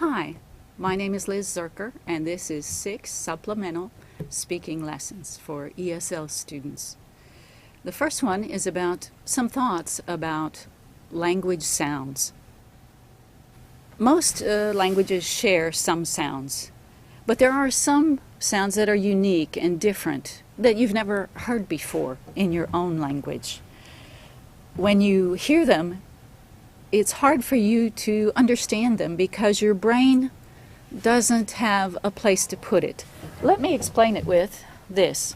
Hi, my name is Liz Zerker, and this is 6 supplemental speaking lessons for ESL students. The first one is about some thoughts about language sounds. Most languages share some sounds, but there are some sounds that are unique and different that you've never heard before in your own language. When you hear them, it's hard for you to understand them because your brain doesn't have a place to put it. Let me explain it with this.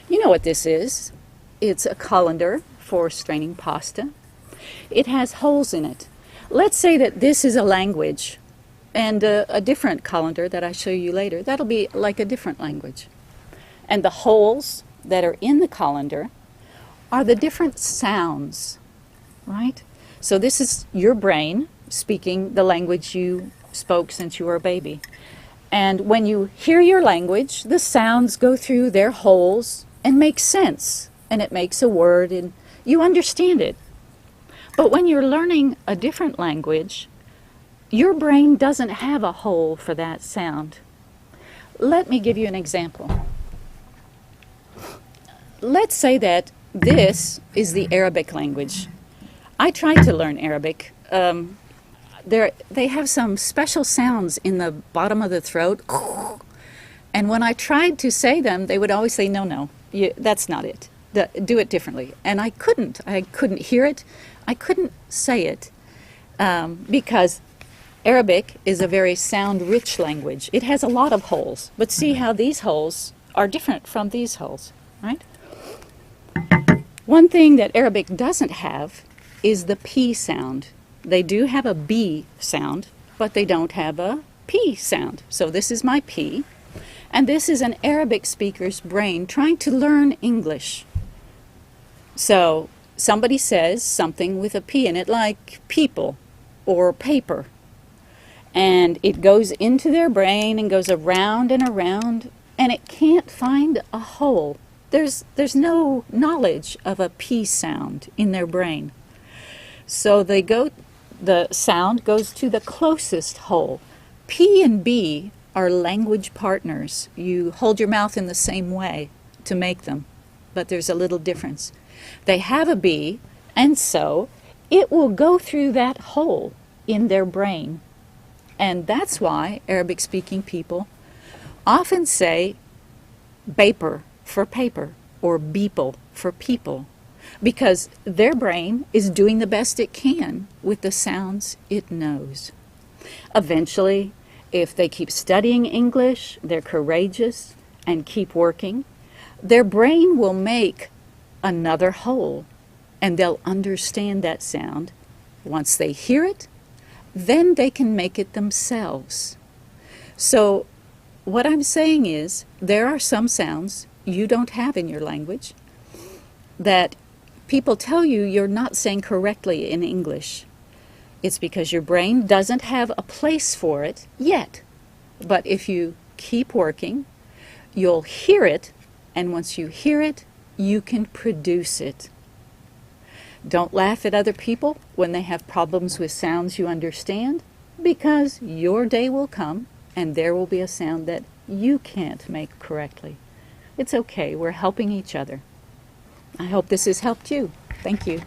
You know what this is. It's a colander for straining pasta. It has holes in it. Let's say that this is a language and a different colander that I show you later, that'll be like a different language. And the holes that are in the colander are the different sounds, right? So this is your brain speaking the language you spoke since you were a baby. And when you hear your language, the sounds go through their holes and make sense. And it makes a word and you understand it. But when you're learning a different language, your brain doesn't have a hole for that sound. Let me give you an example. Let's say that this is the Arabic language. I tried to learn Arabic. They have some special sounds in the bottom of the throat. And when I tried to say them, they would always say, no, that's not it. Do it differently. And I couldn't. I couldn't hear it. I couldn't say it because Arabic is a very sound-rich language. It has a lot of holes. But see how these holes are different from these holes, right? One thing that Arabic doesn't have is the P sound. They do have a B sound, but they don't have a P sound. So this is my P, and this is an Arabic speaker's brain trying to learn English. So somebody says something with a P in it, like people or paper, and it goes into their brain and goes around and around, and it can't find a hole. There's no knowledge of a P sound in their brain. So the sound goes to the closest hole. P and B are language partners. You hold your mouth in the same way to make them, but there's a little difference. They have a B, and so it will go through that hole in their brain. And that's why Arabic-speaking people often say paper for paper or beeple for people, because their brain is doing the best it can with the sounds it knows. Eventually, if they keep studying English, they're courageous, and keep working, their brain will make another hole, and they'll understand that sound. Once they hear it, then they can make it themselves. So what I'm saying is, there are some sounds you don't have in your language that people tell you you're not saying correctly in English. It's because your brain doesn't have a place for it yet. But if you keep working, you'll hear it, and once you hear it, you can produce it. Don't laugh at other people when they have problems with sounds you understand, because your day will come and there will be a sound that you can't make correctly. It's okay, we're helping each other. I hope this has helped you. Thank you.